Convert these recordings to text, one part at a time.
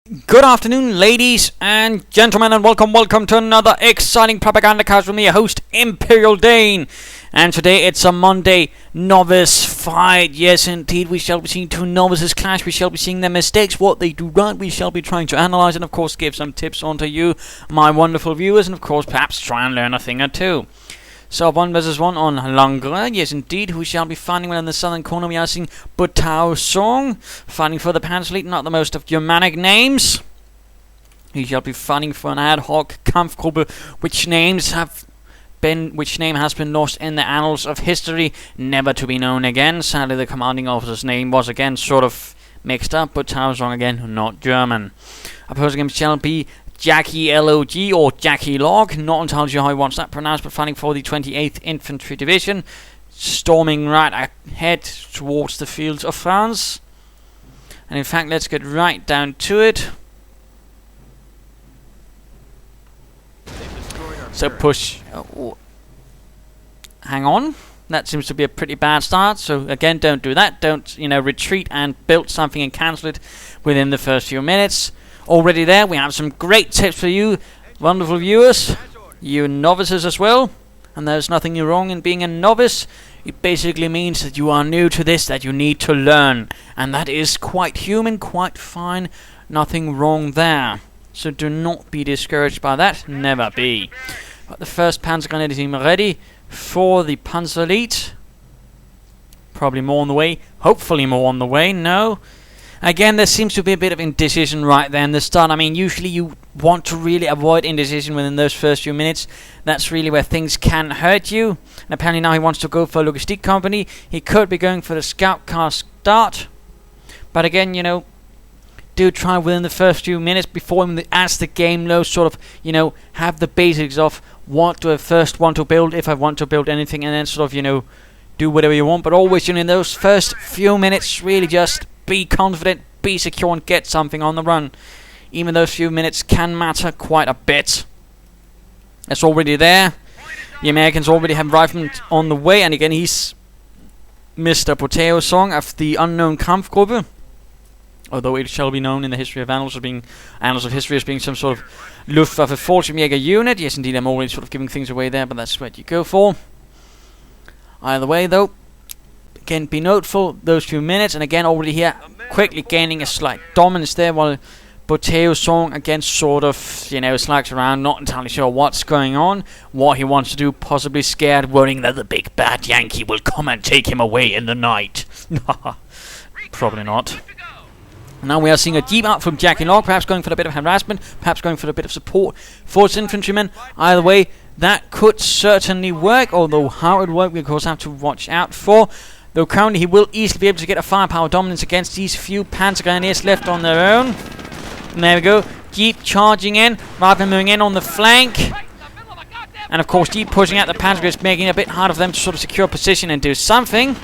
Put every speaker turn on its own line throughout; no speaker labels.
Good afternoon, ladies and gentlemen, and welcome to another exciting Propagandacast with me, your host, Imperial Dane. And today it's a Monday novice fight. Yes, indeed, we shall be seeing two novices clash. We shall be seeing their mistakes, what they do right. We shall be trying to analyze and, of course, give some tips on to you, my wonderful viewers, and, of course, perhaps try and learn a thing or two. So 1 versus 1 on Langres, yes indeed, who shall be fighting well in the southern corner. We are seeing Botaosong, fighting for the Panzer League, not the most of Germanic names. He shall be fighting for an ad hoc Kampfgruppe, which name has been lost in the annals of history, never to be known again. Sadly, the commanding officer's name was again sort of mixed up, Botaosong again, not German. Opposing him shall be JackieLOG or JackieLOG, not entirely sure how he wants that pronounced, but fighting for the 28th Infantry Division, storming right ahead towards the fields of France. And in fact, let's get right down to it. So push. Hang on. That seems to be a pretty bad start. So again, don't do that. Don't, retreat and build something and cancel it within the first few minutes. Already there, we have some great tips for you, wonderful viewers, you novices as well. And there's nothing wrong in being a novice. It basically means that you are new to this, that you need to learn. And that is quite human, quite fine, nothing wrong there. So do not be discouraged by that, never be. But the first Panzer team ready for the Panzer Elite. Probably more on the way, hopefully more on the way, no. Again, there seems to be a bit of indecision right there in the start. I mean, usually you want to really avoid indecision within those first few minutes. That's really where things can hurt you. And apparently now he wants to go for a logistic company. He could be going for the scout car start. But again, do try within the first few minutes before as the game lows, sort of, have the basics of what do I first want to build, if I want to build anything, and then sort of, do whatever you want. But always, in those first few minutes, really just be confident, be secure, and get something on the run. Even those few minutes can matter quite a bit. It's already there. The Americans already have riflemen on the way, and again, he's Mr. Botaosong of the unknown Kampfgruppe. Although it shall be known in the history of annals of history as being some sort of Luftwaffe Fallschirmjäger unit. Yes, indeed, I'm already sort of giving things away there, but that's what you go for. Either way, though, again, be noteful those few minutes, and again, already here, quickly gaining a slight dominance there, while Botaosong again sort of, slacks around, not entirely sure what's going on, what he wants to do, possibly scared, worrying that the big bad Yankee will come and take him away in the night. Probably not. Now we are seeing a Jeep out from JackieLOG, perhaps going for a bit of harassment, perhaps going for a bit of support for its infantrymen. Either way, that could certainly work, although how it would work we of course have to watch out for. Though currently he will easily be able to get a firepower dominance against these few Panzer Grenadiers left on their own. And there we go, Jeep charging in, rather than moving in on the flank. And of course Jeep pushing out the Panzer Grenadiers, making it a bit harder for them to sort of secure position and do something.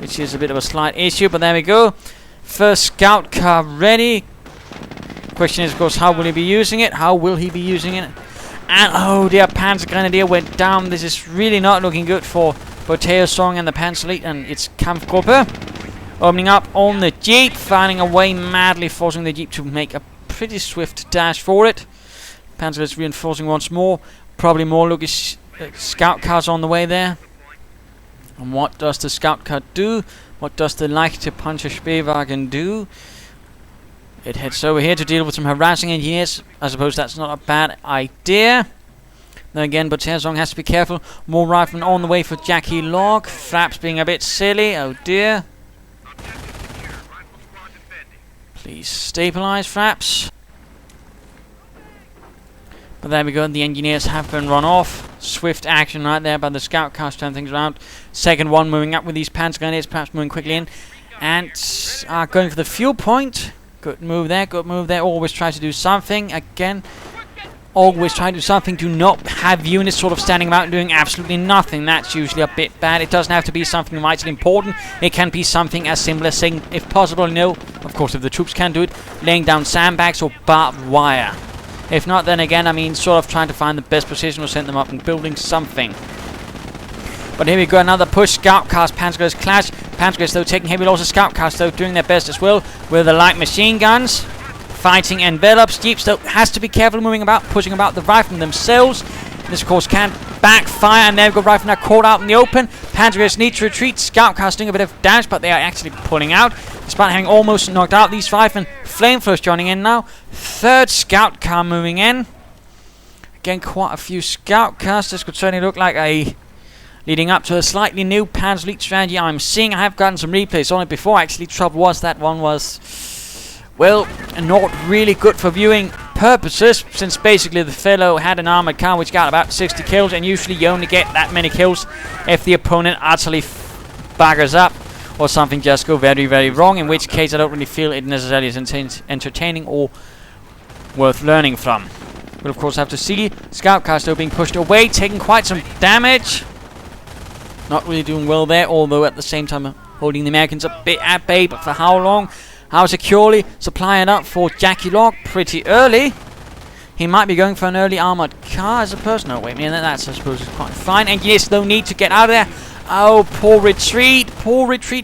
Which is a bit of a slight issue, but there we go. First scout car ready. Question is, of course, how will he be using it? How will he be using it? And oh dear, Panzer Grenadier went down. This is really not looking good for Botaosong and the Panzer Elite and its Kampfgruppe. Opening up on the Jeep, firing away madly, forcing the Jeep to make a pretty swift dash for it. Panzer is reinforcing once more. Probably more scout cars on the way there. And what does the scout car do? What does the leichte Panzer Spähwagen do? It heads over here to deal with some harassing engineers. I suppose that's not a bad idea. Then again, Botaosong has to be careful. More riflemen on the way for JackieLOG. Flaps being a bit silly. Oh dear. Please stabilize, Flaps. But there we go, the engineers have been run off. Swift action right there by the scout car to turn things around. Second one moving up with these Panzer Grenadiers, perhaps moving quickly in. And going for the fuel point. Good move there, good move there. Always try to do something. Again, always try to do something. Do not have units sort of standing about and doing absolutely nothing. That's usually a bit bad. It doesn't have to be something vitally important. It can be something as simple as saying, if possible, of course, if the troops can do it, laying down sandbags or barbed wire. If not, then again, sort of trying to find the best position or send them up and building something. But here we go, another push. Scout cars, Panzer Grenadiers clash. Panzer Grenadiers, though, taking heavy losses. Scout cars, though, doing their best as well with the light machine guns. fighting envelops. Jeeps though has to be careful moving about, pushing about the riflemen themselves. This of course can backfire, and there we go, riflemen are caught out in the open. Panzergrenadiers need to retreat. Scout cars doing a bit of damage, but they are actually pulling out, despite having almost knocked out these riflemen. Flamethrowers joining in now. Third scout car moving in. Again, quite a few scout cars. This could certainly look like a leading up to a slightly new Panzer League strategy I'm seeing. I have gotten some replays on it before. Actually, trouble was that one was, well, not really good for viewing purposes, since basically the fellow had an armored car which got about 60 kills, and usually you only get that many kills if the opponent utterly buggers up or something just go very, very wrong, in which case I don't really feel it necessarily is entertaining or worth learning from. We'll of course have to see. Scout cars still being pushed away, taking quite some damage. Not really doing well there, although at the same time holding the Americans a bit at bay, but for how long? How securely? Supplying up for JackieLOG pretty early. He might be going for an early armored car as a person. No, wait a minute, that's I suppose is quite fine. And yes, no need to get out of there. Oh, poor retreat,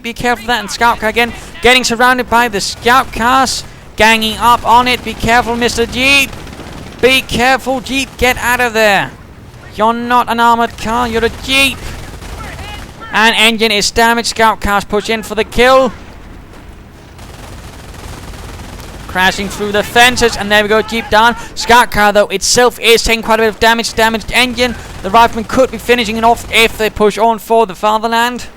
be careful of that. And scout car again, getting surrounded by the scout cars, ganging up on it. Be careful, Mr. Jeep. Be careful, Jeep, get out of there. You're not an armored car, you're a Jeep. And engine is damaged. Scout cars push in for the kill. Crashing through the fences, and there we go, Jeep down. Scout car though itself is taking quite a bit of damage. Damaged engine. The riflemen could be finishing it off if they push on for the fatherland.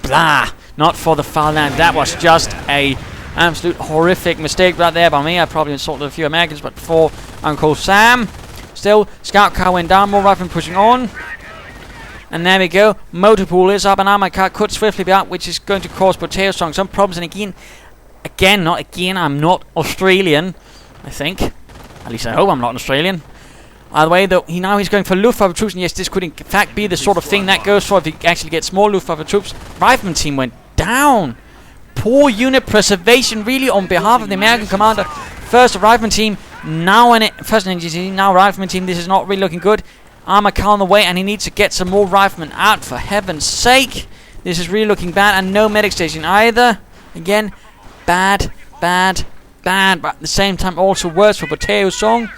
Blah, not for the fatherland. That was just a absolute horrific mistake right there by me. I probably insulted a few Americans, but for Uncle Sam. Still, scout car went down. More riflemen pushing on. And there we go. Motor pool is up, and armored car could swiftly be up, which is going to cause Botaosong some problems. And I'm not Australian, I think. At least I hope I'm not Australian. Either way, though, he's going for Luftwaffe troops, and yes, this could in fact be the sort of thing that goes for if he actually gets more Luftwaffe troops. Rifleman team went down. Poor unit preservation, really, on behalf of the American commander. First rifleman team, now first NGC, now rifleman team. This is not really looking good. Armor car on the way, and he needs to get some more riflemen out, for heaven's sake. This is really looking bad, and no medic station either. Again, bad, but at the same time also worse for Botaosong.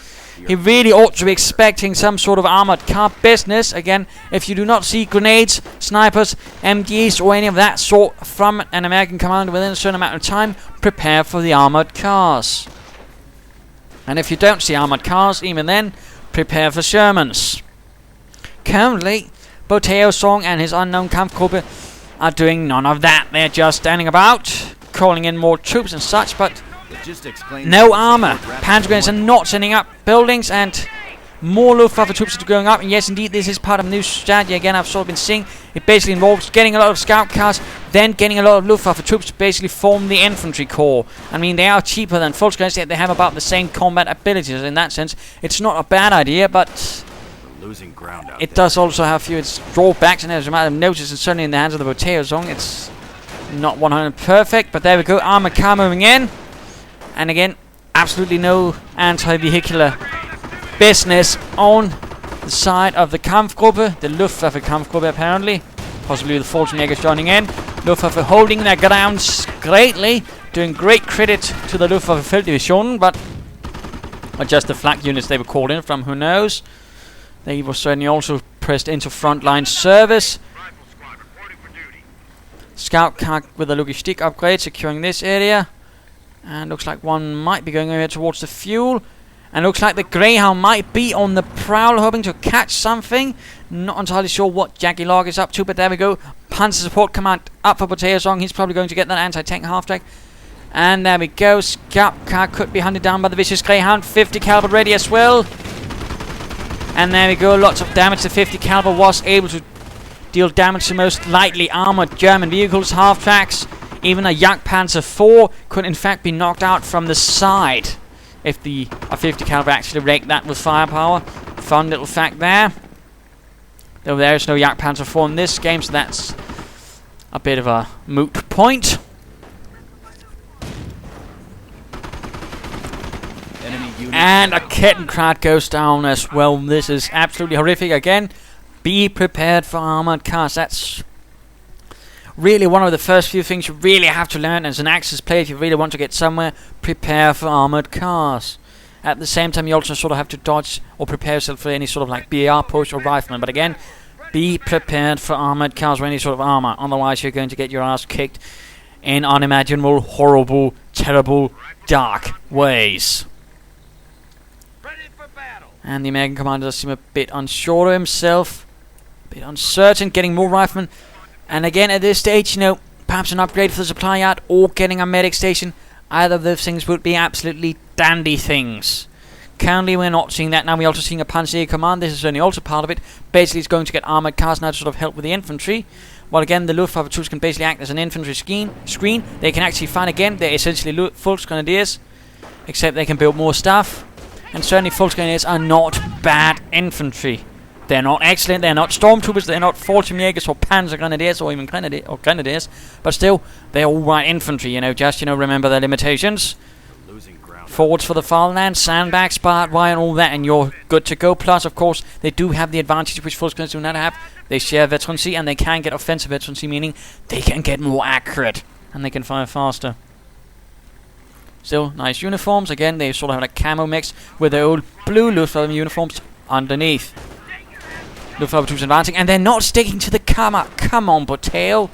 He really ought to be expecting some sort of armored car business. Again, if you do not see grenades, snipers, MGs or any of that sort from an American commander within a certain amount of time, prepare for the armored cars. And if you don't see armored cars, even then, prepare for Shermans. Currently, Botaosong and his unknown Kampfgruppe are doing none of that. They're just standing about, calling in more troops and such, but no armor. Panzergrenadiers are not sending up buildings, and more Luftwaffe troops are going up. And yes, indeed, this is part of a new strategy. Again, I've sort of been seeing it basically involves getting a lot of scout cars, then getting a lot of Luftwaffe troops to basically form the infantry corps. I mean, they are cheaper than full scales, yet they have about the same combat abilities. In that sense, it's not a bad idea, but
losing ground out
it does also have a few drawbacks, and as you might have noticed, it's certainly in the hands of the Botaosong, it's not 100% perfect. But there we go, armored car moving in. And again, absolutely no anti-vehicular business on the side of the Kampfgruppe, the Luftwaffe Kampfgruppe apparently. Possibly the Fallschirmjägers joining in. Luftwaffe holding their grounds greatly, doing great credit to the Luftwaffe Felddivision, but or just the flak units they were called in from, who knows. They were certainly also pressed into frontline service. Scout car with a logistic upgrade, securing this area. And looks like one might be going over towards the fuel. And looks like the Greyhound might be on the prowl, hoping to catch something. Not entirely sure what JackieLOG is up to, but there we go. Panzer Support Command up for Botaosong. He's probably going to get that anti-tank half-track. And there we go. Scout car could be hunted down by the vicious Greyhound. 50 caliber ready as well. And there we go. Lots of damage. The 50 caliber was able to deal damage to most lightly armored German vehicles, half-tracks. Even a Jagdpanzer IV could in fact be knocked out from the side if the 50 caliber actually raked that with firepower. Fun little fact there. Though there is no Jagdpanzer IV in this game, so that's a bit of a moot point. And a Kettenkrad goes down as well. This is absolutely horrific. Again, be prepared for armored cars. That's really one of the first few things you really have to learn as an Axis player if you really want to get somewhere. Prepare for armored cars. At the same time, you also sort of have to dodge or prepare yourself for any sort of like BAR push or rifleman. But again, be prepared for armored cars or any sort of armor. Otherwise, you're going to get your ass kicked in unimaginable, horrible, terrible, dark ways. And the American commander does seem a bit unsure of himself, a bit uncertain, getting more riflemen. And again, at this stage, you know, perhaps an upgrade for the supply yard or getting a medic station. Either of those things would be absolutely dandy things. Currently, we're not seeing that now. We're also seeing a Panzer command. This is only also part of it. Basically, it's going to get armored cars now to sort of help with the infantry. Well, again, the Luftwaffe troops can basically act as an infantry screen. They can actually fight again. They're essentially Volksgrenadiers, except they can build more stuff. And certainly, Volksgrenadiers are not bad infantry. They're not excellent. They're not stormtroopers. They're not Fallschirmjägers or Panzergrenadiers or even Grenadiers. But still, they're all right infantry. You know, just remember their limitations. Forwards for the Fatherland, sandbags, barbed wire, and all that, and you're good to go. Plus, of course, they do have the advantage which Volksgrenadiers do not have. They share veterancy, and they can get offensive veterancy, meaning they can get more accurate and they can fire faster. Still, nice uniforms. Again, they sort of have a camo mix with their old blue Luftwaffe uniforms underneath. Luftwaffe troops advancing, and they're not sticking to the cover. Come on, Botao.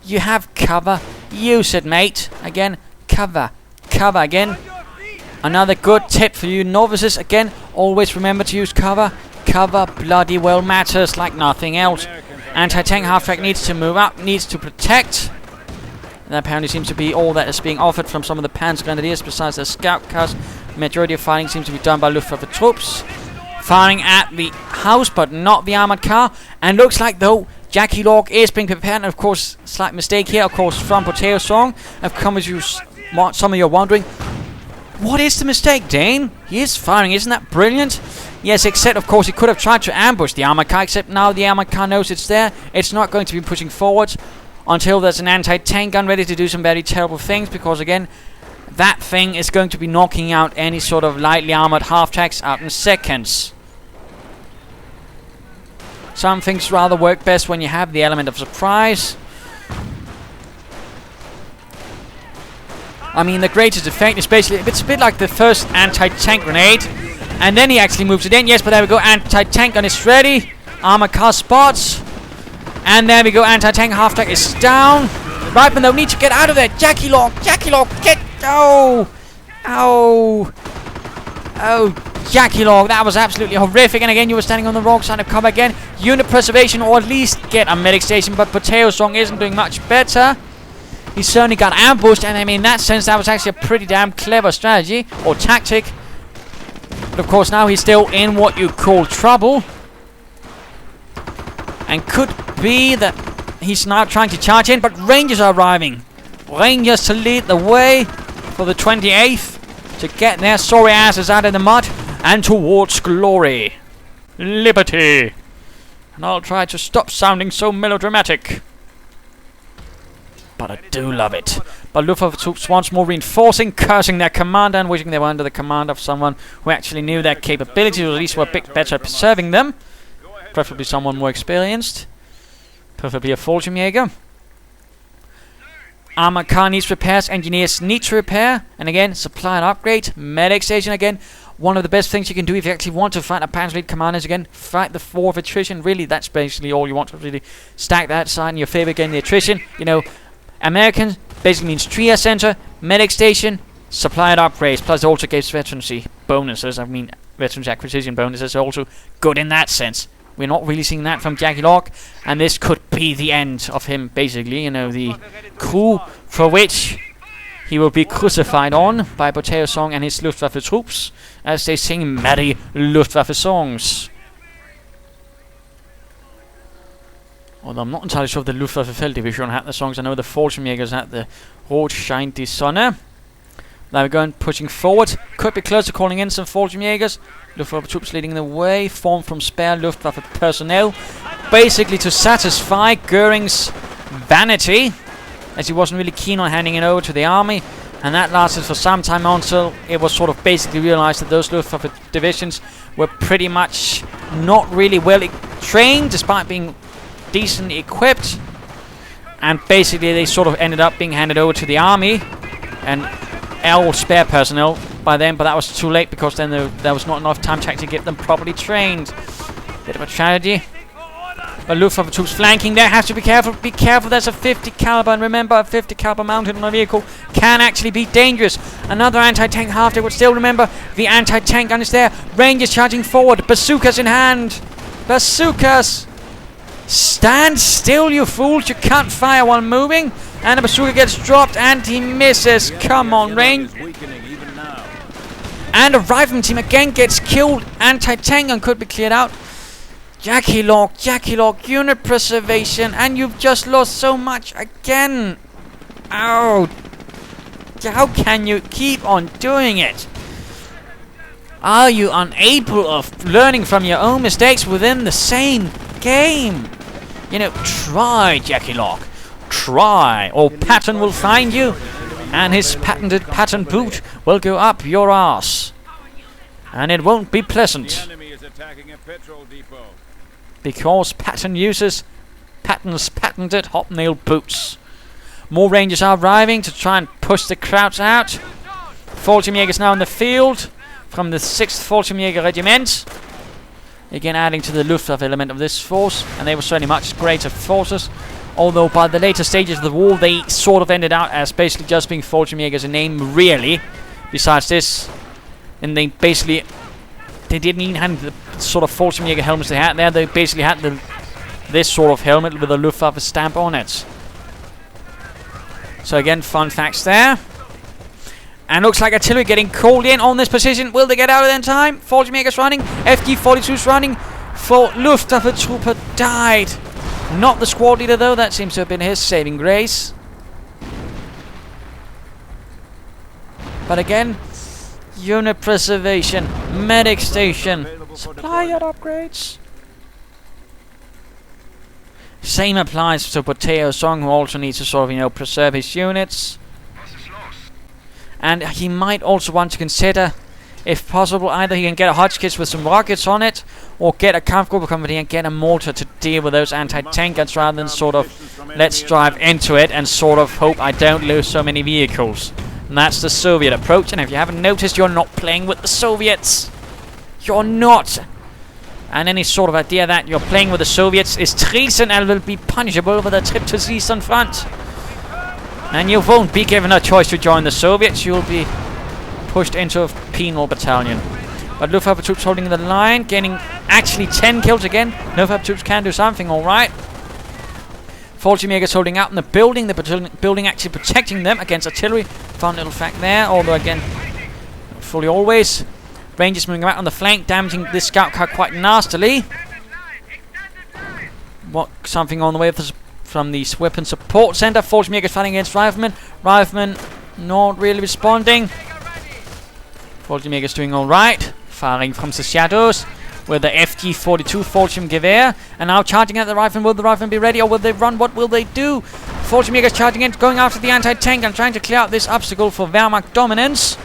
You have cover. Use it, mate. Again, cover. Cover again. Another good tip for you novices. Again, always remember to use cover. Cover bloody well matters like nothing else. Anti-tank half-track needs to move up, needs to protect. That apparently seems to be all that is being offered from some of the Panzergrenadiers besides the scout cars. Majority of fighting seems to be done by Luftwaffe troops. Firing at the house, but not the armored car. And looks like, though, JackieLOG is being prepared. And, of course, slight mistake here, of course, from Botaosong. Of course, some of you are wondering, what is the mistake, Dane? He is firing, isn't that brilliant? Yes, except, of course, he could have tried to ambush the armored car, except now the armored car knows it's there. It's not going to be pushing forwards until there's an anti-tank gun ready to do some very terrible things, because, again, that thing is going to be knocking out any sort of lightly armored half-tracks out in seconds. Some things rather work best when you have the element of surprise. I mean, the greatest effect is basically, it's a bit like the first anti-tank grenade. And then he actually moves it in. Yes, but there we go. Anti-tank gun is ready. Armor car spots. And there we go. Anti-tank half-track is down. Right, but they'll need to get out of there. JackieLOG. JackieLOG, get... Oh. Oh. Oh, JackieLOG. That was absolutely horrific. And again, you were standing on the wrong side of cover again. Unit preservation, or at least get a medic station. But Botaosong isn't doing much better. He certainly got ambushed, and I mean, in that sense, that was actually a pretty damn clever strategy, or tactic. But of course, now he's still in what you call trouble. And could be that he's now trying to charge in, but Rangers are arriving. Rangers to lead the way for the 28th, to get their sorry asses out of the mud, and towards glory. Liberty. And I'll try to stop sounding so melodramatic. But I do love it. But Luftwaffe troops once more reinforcing, cursing their commander and wishing they were under the command of someone who actually knew their capabilities, or at least were a bit better at preserving them. Preferably someone more experienced. Preferably a Fallschirmjäger. Armor car needs repairs, engineers need to repair. And again, supply and upgrade. Medic station again. One of the best things you can do if you actually want to fight a Panzer League commander is again, fight the 4 of attrition. Really, that's basically all you want to really stack that side in your favor again, the attrition. You know, American basically means Trier Center, medic station, supply and upgrades, plus it also gives veterancy bonuses. I mean, veterans acquisition bonuses are also good in that sense. We're not really seeing that from JackieLOG, and this could be the end of him, basically. You know, the coup for which he will be crucified on by Botaosong and his Luftwaffe troops as they sing merry Luftwaffe songs. Although I'm not entirely sure if the Luftwaffe Felddivision had the songs. I know the Fallschirmjägers had the Rot scheint die Sonne. Now we're going pushing forward. Could be close to calling in some Fallschirmjägers. Luftwaffe troops leading the way, formed from spare Luftwaffe personnel. Basically to satisfy Göring's vanity, as he wasn't really keen on handing it over to the army. And that lasted for some time until it was sort of basically realized that those Luftwaffe divisions were pretty much not really well trained, despite being decently equipped. And basically they sort of ended up being handed over to the army and all spare personnel by then, but that was too late because then there was not enough time to actually get them properly trained. Bit of a tragedy. But Luftwaffe troops flanking there. Has to be careful. Be careful. There's a 50 caliber, and remember, a 50 caliber mounted on a vehicle can actually be dangerous. Another anti-tank half. They would still remember the anti-tank gun is there. Rangers charging forward. Bazookas in hand. Bazookas. Stand still, you fools. You can't fire while moving. And a bazooka gets dropped, and he misses. Come on, range. And a rifleman team again gets killed. Anti-tank gun could be cleared out. JackieLOG, unit preservation, and you've just lost so much again. Ow. How can you keep on doing it? Are you unable of learning from your own mistakes within the same game? You know, try, JackieLOG. Try, or Patton will find you, and his patented Patton boot will go up your ass. And it won't be pleasant.
The enemy is attacking a petrol depot.
Because Patton uses Patton's patented hobnail boots. More Rangers are arriving to try and push the crowds out. Fallschirmjägers now in the field from the 6th Fallschirmjäger Regiment. Again adding to the Luftwaffe element of this force. And they were certainly much greater forces. Although by the later stages of the war they sort of ended out as basically just being Fallschirmjägers in name, really. Besides this. And they basically... They didn't even have the sort of Fallschirmjäger helmets they had there. They basically had this sort of helmet with a Luftwaffe stamp on it. So again, fun facts there. And looks like artillery getting called in on this position. Will they get out of there in time? Fallschirmjägers running. FG-42's running. For Luftwaffe trooper died. Not the squad leader though. That seems to have been his saving grace. But again... Unit preservation, medic station, supply yard upgrades. Same applies to Botaosong, who also needs to sort of, preserve his units. And he might also want to consider, if possible, either he can get a Hotchkiss with some rockets on it, or get a Kampfgruppe company and get a mortar to deal with those anti-tank guns rather than sort of, let's drive into it and sort of hope I don't lose so many vehicles. And that's the Soviet approach, and if you haven't noticed, you're not playing with the Soviets. You're not. And any sort of idea that you're playing with the Soviets is treason and will be punishable with a trip to the Eastern Front. And you won't be given a choice to join the Soviets. You'll be pushed into a penal battalion. But Luftwaffe troops holding the line, gaining actually 10 kills again. Luftwaffe troops can do something, alright. Fallschirmjägers holding out in the building actually protecting them against artillery. Fun little fact there, although again, not fully always. Rangers moving around on the flank, damaging this scout car quite nastily. Something on the way from the weapon support center. Fallschirmjägers fighting against riflemen. Riflemen not really responding. Fallschirmjägers doing alright. Firing from the shadows. With the FG-42 Fallschirmgewehr, and now charging at the rifleman. Will the rifleman be ready, or will they run? What will they do? Fallschirmjägers charging in, going after the anti-tank and trying to clear out this obstacle for Wehrmacht dominance.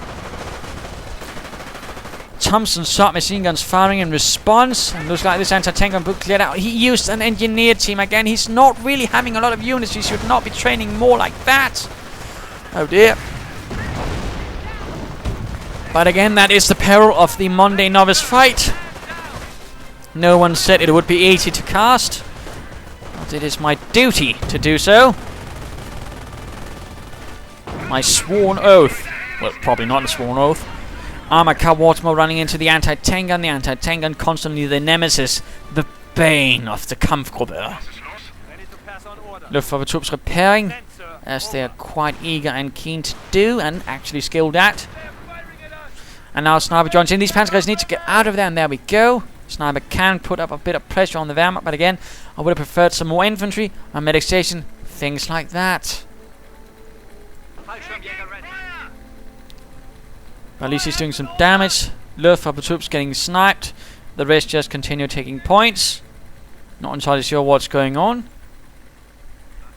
Thompson submachine guns firing in response, and looks like this anti-tank gun book cleared out. He used an engineer team again. He's not really having a lot of units. He should not be training more like that. Oh dear. But again, that is the peril of the Monday Novice fight. No one said it would be easy to cast, but it is my duty to do so. My sworn oath. Well, probably not a sworn oath. Armor car Watermo running into the anti-tank gun. The anti-tank gun constantly the nemesis, the bane of the Kampfgruppe. Luftwaffe troops repairing, as they are quite eager and keen to do, and actually skilled at. And now Sniper joins in. These Panzer guys need to get out of there, and there we go. Sniper can put up a bit of pressure on the Wehrmacht, but again, I would have preferred some more infantry, a medic station, things like that. But at least he's doing some damage. Luftwaffe troops getting sniped. The rest just continue taking points. Not entirely sure what's going on.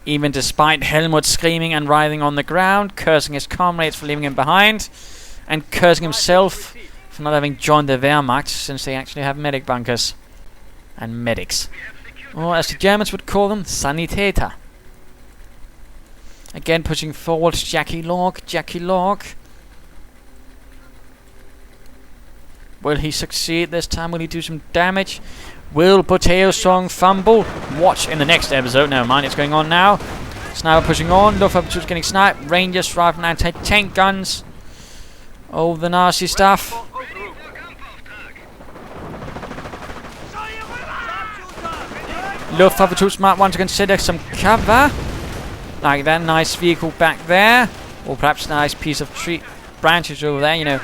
Even despite Helmut screaming and writhing on the ground, cursing his comrades for leaving him behind, and cursing himself for not having joined the Wehrmacht, since they actually have medic bunkers and medics, or as the Germans would call them, Sanitäter. Again, pushing forward. JackieLOG. Will he succeed this time? Will he do some damage? Will Botaosong fumble? Watch in the next episode. Never mind, it's going on now. Sniper pushing on. Luftwaffe troops getting sniped. Rangers rifle and anti-tank guns. All the nasty stuff. Luftwaffe troops might want to consider some cover. Like that nice vehicle back there. Or perhaps a nice piece of tree branches over there, you know.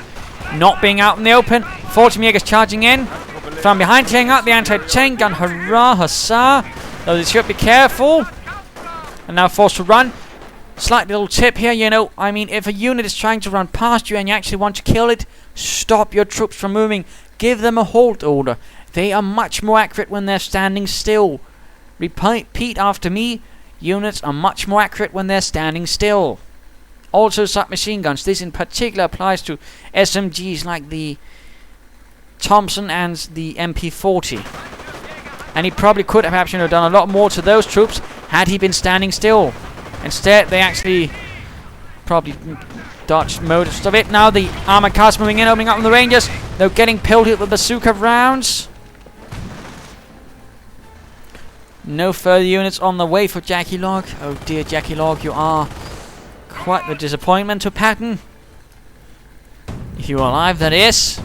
Not being out in the open. 40 Megers charging in. From behind, clearing out the anti-tank gun. Hurrah, huzzah. Though they should be careful. And now forced to run. Slight little tip here, you know. I mean, if a unit is trying to run past you and you actually want to kill it, stop your troops from moving. Give them a halt order. They are much more accurate when they're standing still. Repeat after me. Units are much more accurate when they're standing still. Also submachine guns. This in particular applies to SMGs like the Thompson and the MP40. And he probably could have perhaps, you know, done a lot more to those troops had he been standing still. Instead, they actually probably dodged most of it. Now the armored cars moving in, opening up on the Rangers. They're getting pelted with bazooka rounds. No further units on the way for JackieLOG. Oh dear, JackieLOG, you are quite the disappointment to Patton. If you are alive, that is.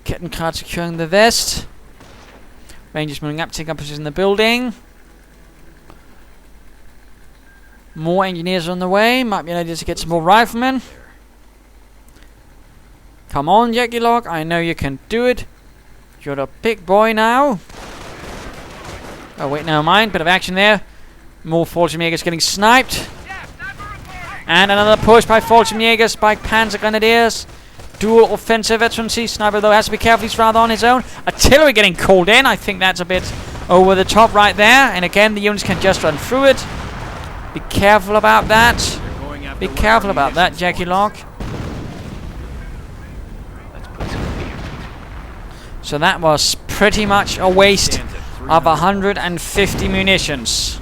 Kettencard securing the vest. Rangers moving up, taking up position in the building. More engineers on the way. Might be an idea to get some more riflemen. Come on, JackieLOG. I know you can do it. You're the big boy now. Oh wait, never mind. Bit of action there. More Fallschirmjägers getting sniped. And another push by Fallschirmjägers by Panzer Grenadiers. Dual offensive veterancy. Sniper though has to be careful. He's rather on his own. Artillery getting called in. I think that's a bit over the top right there. And again, the units can just run through it. Be careful about that. Be careful about that, JackieLOG. So that was pretty much a waste of 150 munitions.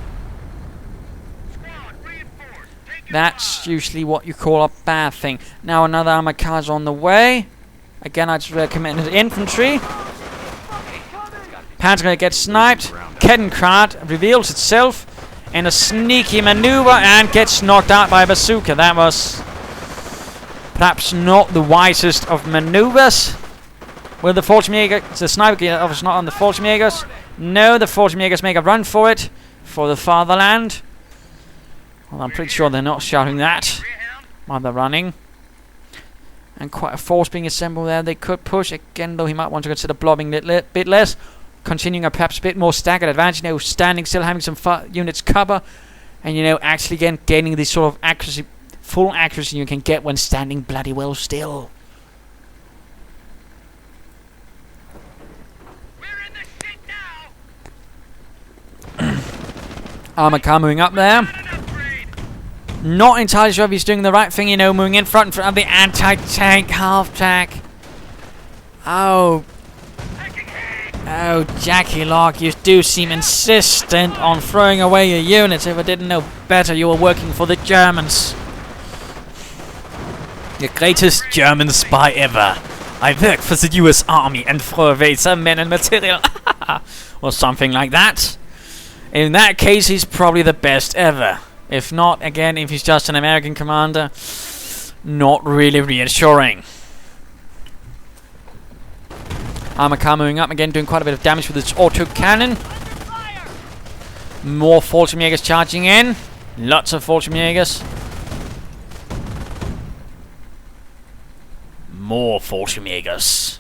That's usually what you call a bad thing. Now another armored car's on the way. Again, I'd recommend infantry. Pan's gonna get sniped. Kettencard reveals itself in a sneaky maneuver and gets knocked out by a bazooka. That was perhaps not the wisest of maneuvers. Will the Fallschirmjäger, the sniper obviously not on the Fallschirmjägers. No, the Fallschirmjägers make a run for it, for the fatherland. Well, I'm pretty sure they're not shouting that while they're running. And quite a force being assembled there. They could push again, though he might want to consider blobbing a bit less. Continuing a perhaps a bit more staggered advantage, you know, standing still, having some units cover. And, you know, actually again gaining this sort of accuracy, full accuracy you can get when standing bloody well still. Armored car moving up there. Not entirely sure if he's doing the right thing, you know, moving in front of the anti-tank half-track. Oh, JackieLOG, you do seem insistent on throwing away your units. If I didn't know better, you were working for the Germans. The greatest German spy ever. I work for the US Army and throw away some men and material. Or something like that. In that case, he's probably the best ever. If not, again, if he's just an American commander, not really reassuring. Armor car moving up again, doing quite a bit of damage with its auto cannon. More Fallschirmjägers charging in. Lots of Fallschirmjägers. More Fallschirmjägers.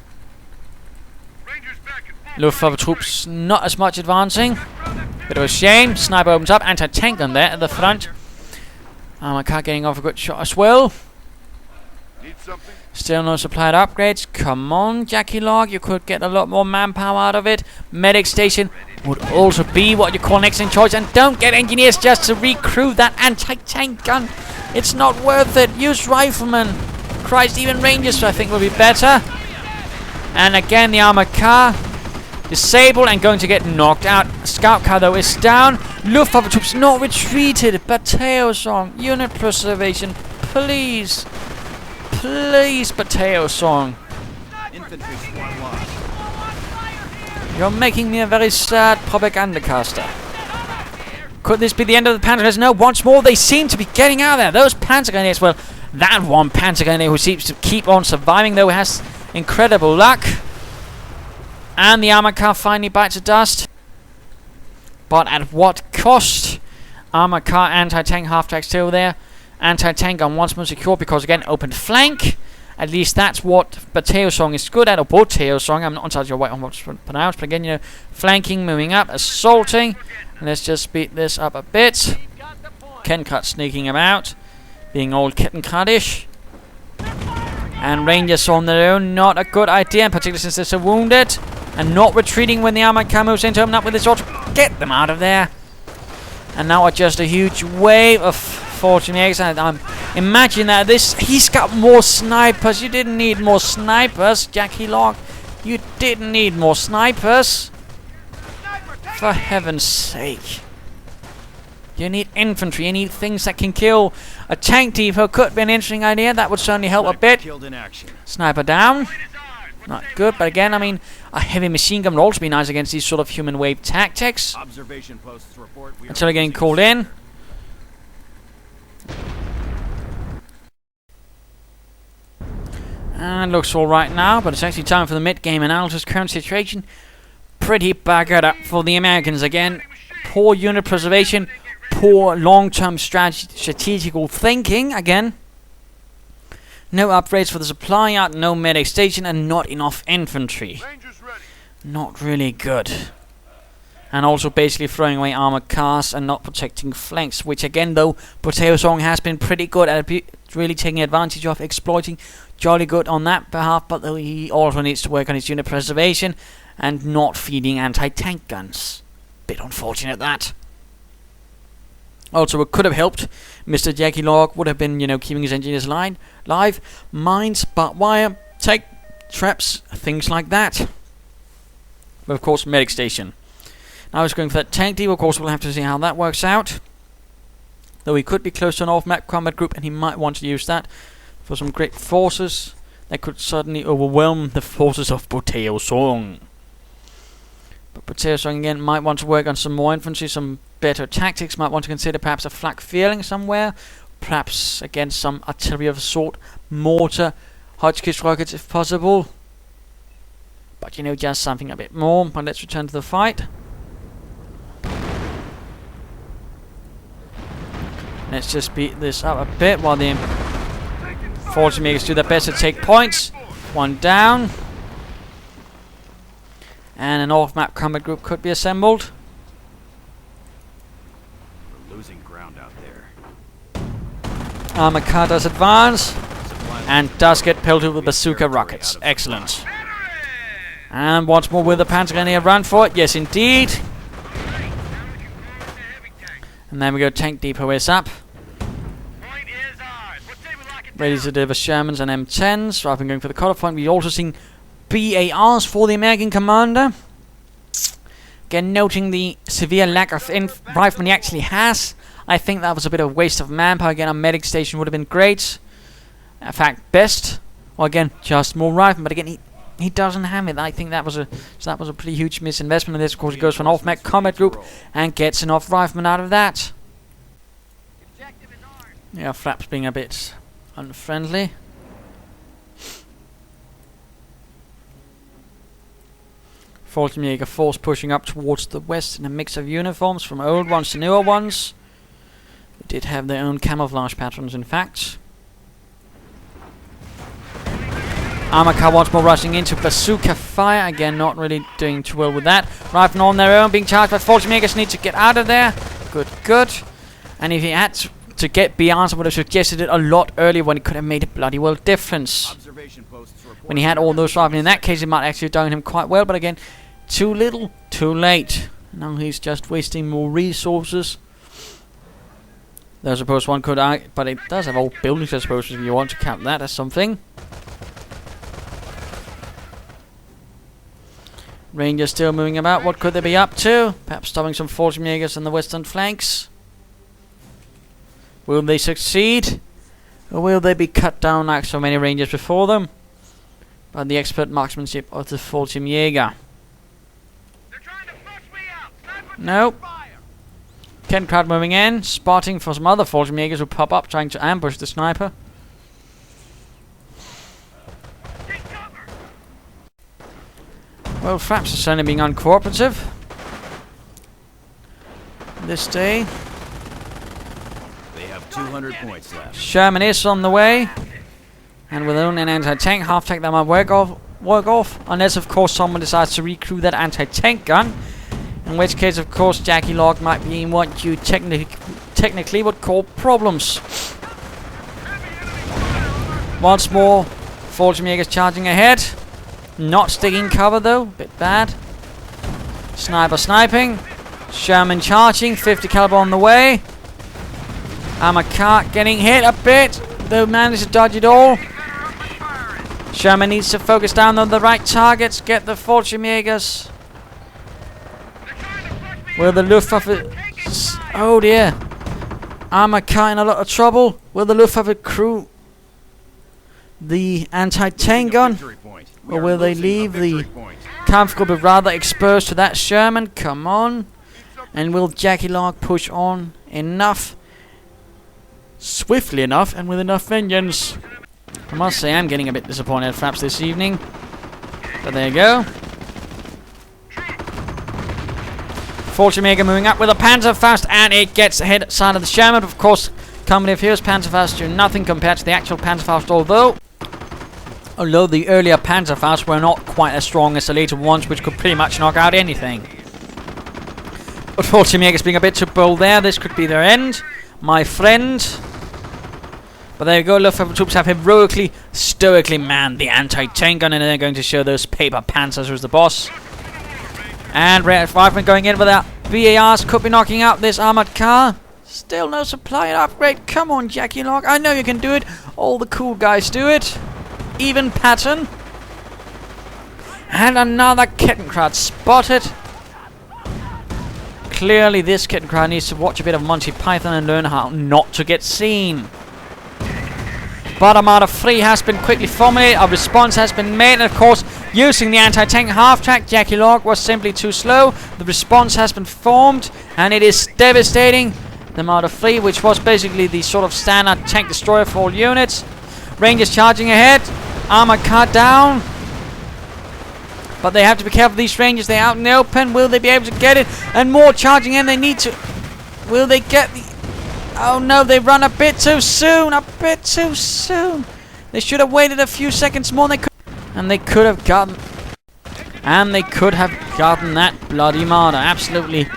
Luftwaffe troops not as much advancing. Bit of a shame. Sniper opens up. Anti-tank gun there at the front. Armor car getting off a good shot as well. Still no supplied upgrades. Come on, JackieLOG. You could get a lot more manpower out of it. Medic station would also be what you call an excellent choice. And don't get engineers just to recruit that anti-tank gun. It's not worth it. Use riflemen. Christ, even Rangers I think will be better. And again, the armored car disabled and going to get knocked out. Scout car though is down. Luftwaffe troops not retreated. Botaosong, unit preservation, please. Please, Botaosong.
Infantry squad lost.
You're making me a very sad propagandacaster. Could this be the end of the Panzer Grenadiers? No, once more they seem to be getting out of there. Those Panzer Grenadiers, well, that one Panzer Grenadier who seems to keep on surviving, though, has incredible luck. And the armor car finally bites the dust. But at what cost? Armor car, anti-tank half-track still there. Anti-tank gun once more secure because, again, open flank. At least that's what Botaosong is good at, or Botaosong. I'm not entirely sure on what's pronounced, but again, you know, flanking, moving up, assaulting. Let's just speed this up a bit. Kencut sneaking about, being old Kittencuddish. And Rangers on their own, not a good idea, particularly since they're so wounded. And not retreating when the armored car moves in to open up with his sword. Get them out of there. And now just a huge wave of 48. And imagine that he's got more snipers. You didn't need more snipers, JackieLOG. You didn't need more snipers. For heaven's sake. You need infantry. You need things that can kill. A tank depot could be an interesting idea. That would certainly help a bit. Sniper down. Not good, but again, I mean, a heavy machine gun would also be nice against these sort of human wave tactics.
Observation posts report
Until they're getting called in. And looks alright now, but it's actually time for the mid-game analysis. Current situation, pretty buggered up for the Americans again. Poor unit preservation, poor long-term strategical thinking again. No upgrades for the supply yard, no medic station, and not enough infantry. Not really good. And also basically throwing away armored cars and not protecting flanks, which again though, Botaosong has been pretty good at really taking advantage of, exploiting. Jolly good on that behalf, but though he also needs to work on his unit preservation and not feeding anti-tank guns. Bit unfortunate that. Also, it could have helped. Mr. JackieLOG would have been, you know, keeping his engineers live. Mines, barbed wire, tank traps, things like that. But of course, medic station. Now he's going for that tank deal. Of course, we'll have to see how that works out. Though he could be close to an off-map combat group, and he might want to use that for some great forces that could suddenly overwhelm the forces of Botaosong. But Botaosong again might want to work on some more infantry, some better tactics, might want to consider perhaps a flak feeling somewhere, perhaps again some artillery of a sort, mortar, Hotchkiss rockets if possible. But you know, just something a bit more. But let's return to the fight. Let's just beat this up a bit while the force makers do their best to take points. One down. And an off-map combat group could be assembled.
We're losing ground out there.
Armor car does advance. And does get pelted with bazooka rockets. Excellent. And once more with the Panzer Grenadier run for it. Yes, indeed. And then we go, tank depot is up. Ready to deliver Shermans and M10s. Rather than going for the cutoff point, we're also seeing BARs for the American commander. Again, noting the severe lack of riflemen he actually has. I think that was a bit of a waste of manpower. Again, a medic station would have been great. In fact, best. Well, again, just more riflemen. But again, he doesn't have it. I think that was a pretty huge misinvestment. And this, of course, he goes for an off-map combat group and gets enough riflemen out of that. Yeah, Flaps being a bit unfriendly. Fallschirmjäger force pushing up towards the west in a mix of uniforms, from old ones to newer ones. They did have their own camouflage patterns, in fact. Armor car once more rushing into bazooka fire. Again, not really doing too well with that. Riflemen on their own, being charged by Fallschirmjägers, need to get out of there. Good, good. And if he had to get BRs, I would have suggested it a lot earlier when it could have made a bloody well difference. When he had all those riflemen, in that case, it might actually have done him quite well. But again, too little, too late. Now he's just wasting more resources. Though I suppose one could argue, but it does have old buildings, I suppose, if you want to count that as something. Rangers still moving about. What could they be up to? Perhaps stopping some Fallschirmjägers on the western flanks. Will they succeed? Or will they be cut down like so many Rangers before them by the expert marksmanship of the Fallschirmjäger? Nope. Kettenkrad moving in, spotting for some other Fallschirmjägers who pop up, trying to ambush the sniper. Well, Fraps is certainly being uncooperative this day.
They have 200 points left.
Sherman is on the way, and with only an anti-tank half-tank that might work off, unless of course someone decides to recruit that anti-tank gun, in which case of course JackieLOG might be in what you technically would call problems. Once more, Fallschirmjägers charging ahead. Not sticking cover though, bit bad. Sniper sniping. Sherman charging, 50 caliber on the way. Armored car getting hit a bit, though managed to dodge it all. Sherman needs to focus down on the right targets, get the Fallschirmjägers. Will the Luftwaffe... Oh dear. Armored car in a lot of trouble. Will the Luftwaffe crew the anti-tank gun? Or will they leave the Kampfgruppe rather exposed to that Sherman? Come on. And will JackieLOG push on enough? Swiftly enough and with enough vengeance? I must say I'm getting a bit disappointed at Fraps this evening. But there you go. Fallschirmjäger moving up with a Panzerfaust, and it gets ahead side of the Sherman. Of course, company of heroes Panzerfaust do nothing compared to the actual Panzerfaust, although the earlier Panzerfausts were not quite as strong as the later ones, which could pretty much knock out anything. But Fallschirmjägers being a bit too bold there. This could be their end, my friend. But there you go. Luftwaffe troops have heroically, stoically manned the anti-tank gun, and they're going to show those paper panzers who's the boss. And Rifleman going in with that BARs could be knocking out this armored car. Still no supply and upgrade. Come on, JackieLOG. I know you can do it. All the cool guys do it. Even pattern. And another Kettenkrad spotted. Clearly this Kettenkrad needs to watch a bit of Monty Python and learn how not to get seen. Bottom out of 3 has been quickly formulated. A response has been made, and of course, using the anti-tank half-track, JackieLOG was simply too slow. The response has been formed, and it is devastating. The Marder 3, which was basically the sort of standard tank destroyer for all units. Rangers charging ahead. Armored car down. But they have to be careful, these Rangers. They're out in the open. Will they be able to get it? And more charging in. They need to... Will they get the... Oh no, they run a bit too soon. A bit too soon. They should have waited a few seconds more. And they could have gotten... And they could have gotten that bloody martyr. Absolutely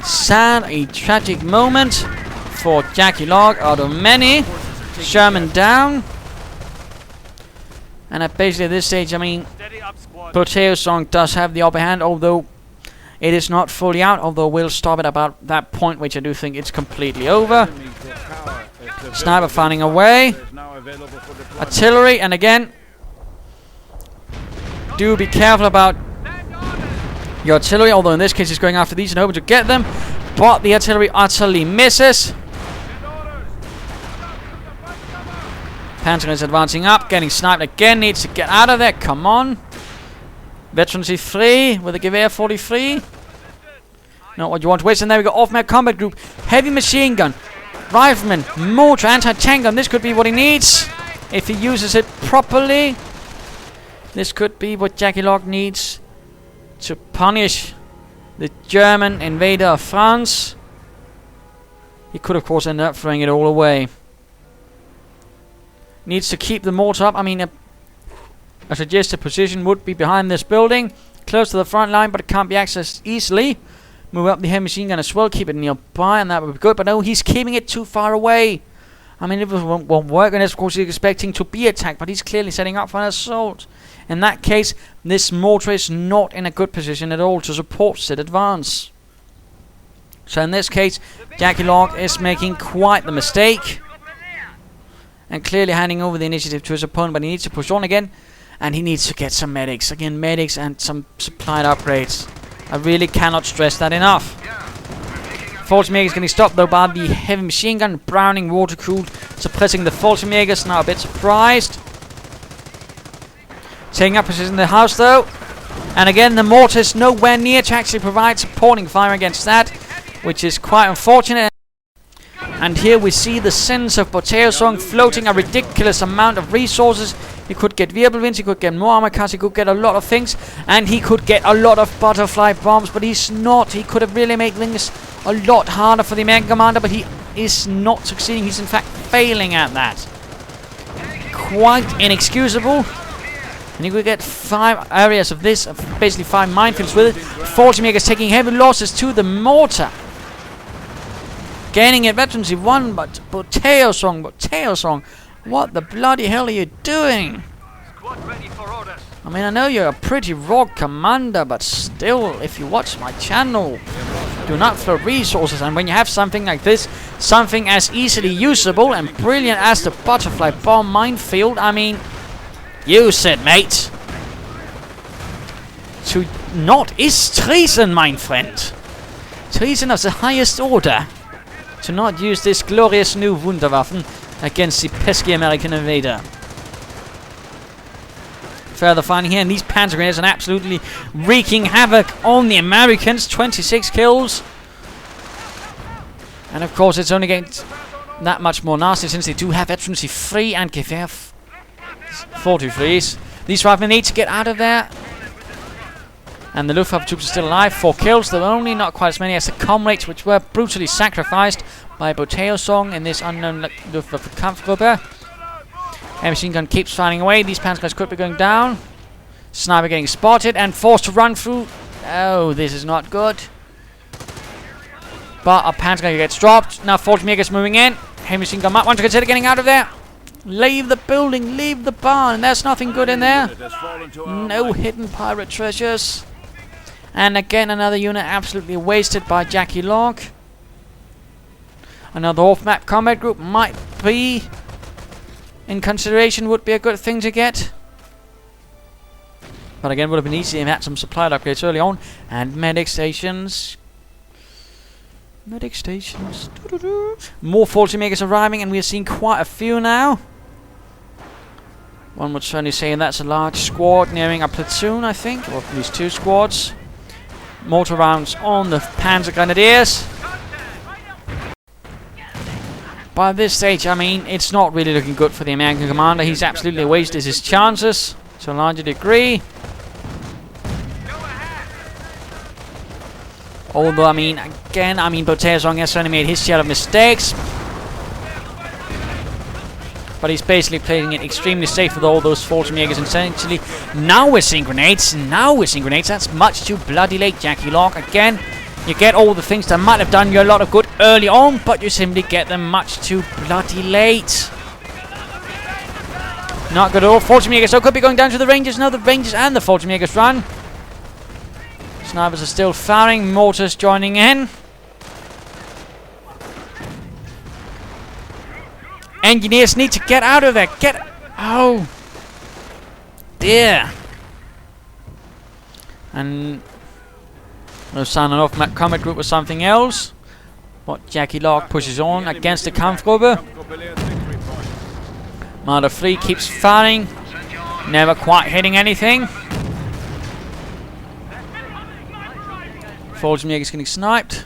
sad. A tragic moment for JackieLOG out of many. Sherman down. And at basically this stage, I mean, Botaosong does have the upper hand, although it is not fully out, although we'll stop it about that point, which I do think it's completely over. Sniper finding a way. Artillery, and again, do be careful about your artillery, although in this case it's going after these and hoping to get them, but the artillery utterly misses. Panzer is advancing up, getting sniped again, needs to get out of there, come on. Veterancy free with a Gewehr 43. Not what you want to waste, and there we go, off-map combat group. Heavy machine gun, rifleman, mortar, anti-tank gun. This could be what he needs if he uses it properly. This could be what JackieLOG needs to punish the German invader of France. He could, of course, end up throwing it all away. Needs to keep the mortar up. I mean, a suggested position would be behind this building, close to the front line, but it can't be accessed easily. Move up the heavy machine gun as well, keep it nearby, and that would be good. But no, he's keeping it too far away. I mean, if it won't work, and of course he's expecting to be attacked, but he's clearly setting up for an assault. In that case, this mortar is not in a good position at all to support said advance. So in this case, JackieLOG is making quite the mistake, and clearly handing over the initiative to his opponent, but he needs to push on again. And he needs to get some medics. Again, medics and some supplied upgrades. I really cannot stress that enough. Fallschirmjäger is getting stopped though by the heavy machine gun. Browning water-cooled, suppressing the Fallschirmjägers. Now a bit surprised. Taking up position in the house though. And again, the mortar is nowhere near to actually provide supporting fire against that, which is quite unfortunate. And here we see the sins of Botaosong floating a ridiculous amount of resources. He could get Wirbelwinds, he could get more armor cars, he could get a lot of things, and he could get a lot of butterfly bombs, but he's not. He could have really made things a lot harder for the American commander, but he is not succeeding. He's in fact failing at that. Quite inexcusable. And you could get 5 areas of this, basically 5 minefields with it. Fallschirmjägers taking heavy losses to the mortar. Gaining at veterancy 1, but Botaosong, what the bloody hell are you doing? I mean, I know you're a pretty raw commander, but still, if you watch my channel, do not throw resources. And when you have something like this, something as easily usable and brilliant as the butterfly bomb minefield, I mean, use it, mate. To not is treason, my friend. Treason of the highest order. To not use this glorious new Wunderwaffen against the pesky American invader. Further finding here, and these panzer grenades are absolutely wreaking havoc on the Americans. 26 kills. And of course, it's only getting that much more nasty since they do have veterancy 3 and Gewehr 43s. These riflemen need to get out of there. And the Luftwaffe troops are still alive. 4 kills, though only not quite as many as the comrades, which were brutally sacrificed by Botaosong in this unknown Luftwaffe Kampfgruppe. And machine gun keeps firing away. These panzer guys could be going down. Sniper getting spotted and forced to run through. Oh, this is not good. But a panzer gun gets dropped. Now Fallschirmjägers moving in. Heavy machine gun might want to consider getting out of there. Leave the building, leave the barn. There's nothing good in there. No hidden pirate treasures. And again, another unit absolutely wasted by JackieLOG. Another off-map combat group might be in consideration, would be a good thing to get. But again, would have been easy if we had some supplied upgrades early on. And medic stations. Medic stations. More Fallschirmjägers arriving, and we are seeing quite a few now. One would certainly say that's a large squad nearing a platoon, I think, or at least 2 squads. Mortar rounds on the Panzer Grenadiers. By this stage, I mean, it's not really looking good for the American commander. He's absolutely wasted his chances to a larger degree. Although, I mean, again, Botaosong has certainly made his share of mistakes. But he's basically playing it extremely safe with all those Fallschirmjägers. And essentially, now we're seeing grenades. That's much too bloody late, JackieLOG. Again, you get all the things that might have done you a lot of good early on, but you simply get them much too bloody late. Not good at all. Fallschirmjägers, so could be going down to the Rangers. No, the Rangers and the Fallschirmjägers run. Snipers are still firing. Mortars joining in. Engineers need to get out of there. Oh, dear. And we'll sign an off-map combat group with something else. But JackieLOG pushes on against the Kampfgruppe. Marder 3 keeps firing. Never quite hitting anything. Fallschirmjägers getting sniped.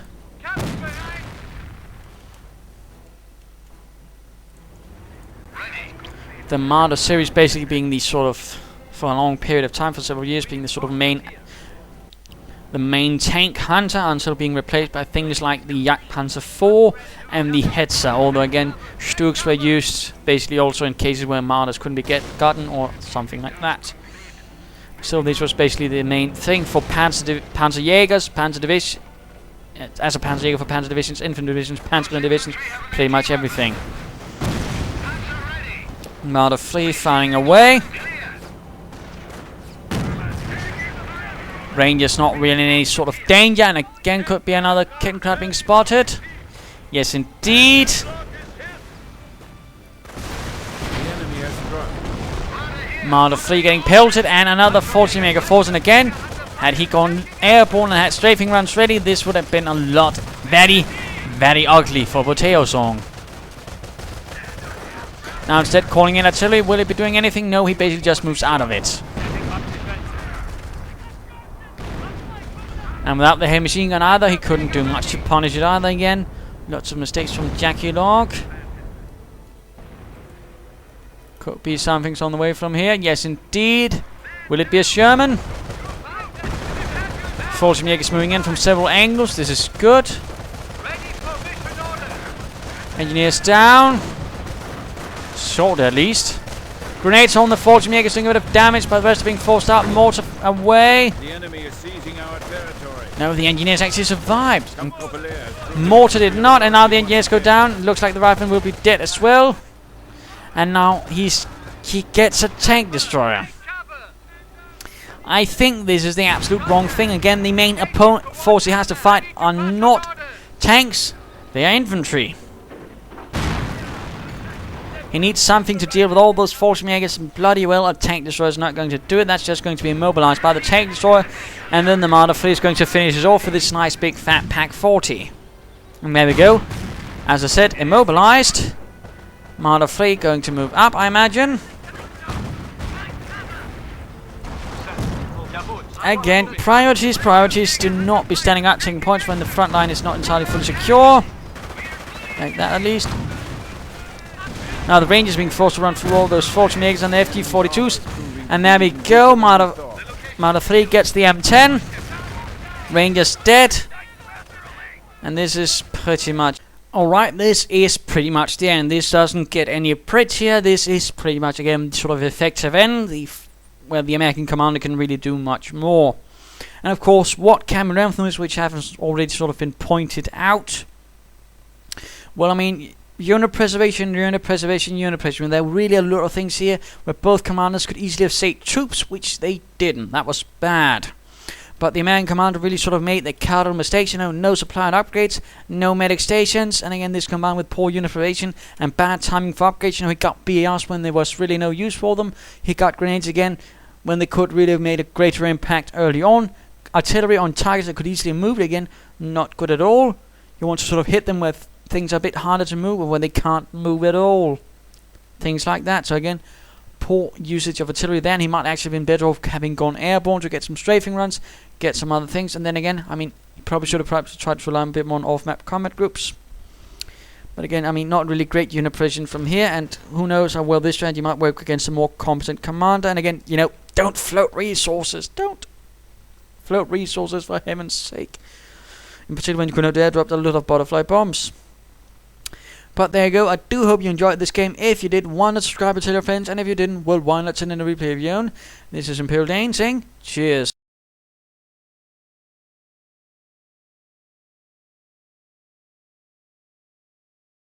The Marder series basically being the sort of, for a long period of time, for several years, being the sort of main tank hunter until being replaced by things like the Jagdpanzer IV and the Hetzer. Although again, Stugs were used basically also in cases where Marders couldn't be gotten or something like that. So this was basically the main thing for Panzerjägers, Panzer Division, as a Panzerjäger for Panzer Divisions, Infantry Divisions, Panzer Divisions, pretty much everything. Marder 3 firing away. Rangers not really in any sort of danger, and again could be another kitten crab being spotted. Yes, indeed. Marder 3 getting pelted, and another 40 mega force. And again, had he gone airborne and had strafing runs ready, this would have been a lot very, very ugly for Botaosong. Now instead calling in artillery, will he be doing anything? No, he basically just moves out of it. And without the heavy machine gun either, he couldn't do much to punish it either again. Lots of mistakes from JackieLOG. Could be something's on the way from here. Yes, indeed. Will it be a Sherman? 40 Jägers moving in from several angles. This is good. Engineers down. Short at least. Grenades on the 40 Jägers doing a bit of damage, but the rest are being forced out. Mortar away.
The enemy is seizing our territory.
No, the engineers actually survived. Mortar did not, and now the engineers go down. Looks like the rifleman will be dead as well. And now he gets a tank destroyer. I think this is the absolute wrong thing. Again, the main opponent force he has to fight are not tanks, they are infantry. He needs something to deal with all those force Jägers, and bloody well, a tank destroyer is not going to do it. That's just going to be immobilized by the tank destroyer, and then the Marder 3 is going to finish it off with this nice big fat Pack 40. And there we go. As I said, immobilized. Marder 3 going to move up, I imagine. Again, priorities. Do not be standing up taking points when the front line is not entirely fully secure. Like that at least. Now the Rangers being forced to run through all those 40 Jägers and the FG-42s. And there we go. Marder 3 gets the M10. Rangers dead. And this is pretty much... Alright, this is pretty much the end. This doesn't get any prettier. This is pretty much, again, sort of effective end. Where the American commander can really do much more. And of course, what can we learn from this, which haven't already sort of been pointed out? Well, I mean... Unit preservation. There are really a lot of things here where both commanders could easily have saved troops, which they didn't. That was bad. But the American commander really sort of made the cardinal mistakes. You know, no supply and upgrades, no medic stations, and again, this combined with poor unit preservation and bad timing for upgrades. You know, he got BARs when there was really no use for them. He got grenades again when they could really have made a greater impact early on. Artillery on targets that could easily move again, not good at all. You want to sort of hit them with things are a bit harder to move, or when they can't move at all. Things like that. So again, poor usage of artillery then. He might actually have been better off having gone airborne to get some strafing runs, get some other things. And then again, I mean, he probably should have perhaps tried to rely a bit more on off-map combat groups. But again, I mean, not really great unit precision from here. And who knows how well this strategy might work against a more competent commander. And again, you know, don't float resources. Don't float resources, for heaven's sake. In particular when you could have airdropped a lot of butterfly bombs. But there you go. I do hope you enjoyed this game. If you did, why not subscribe and tell your friends? And if you didn't, well, why not send in a replay of your own? This is Imperial Dane saying cheers.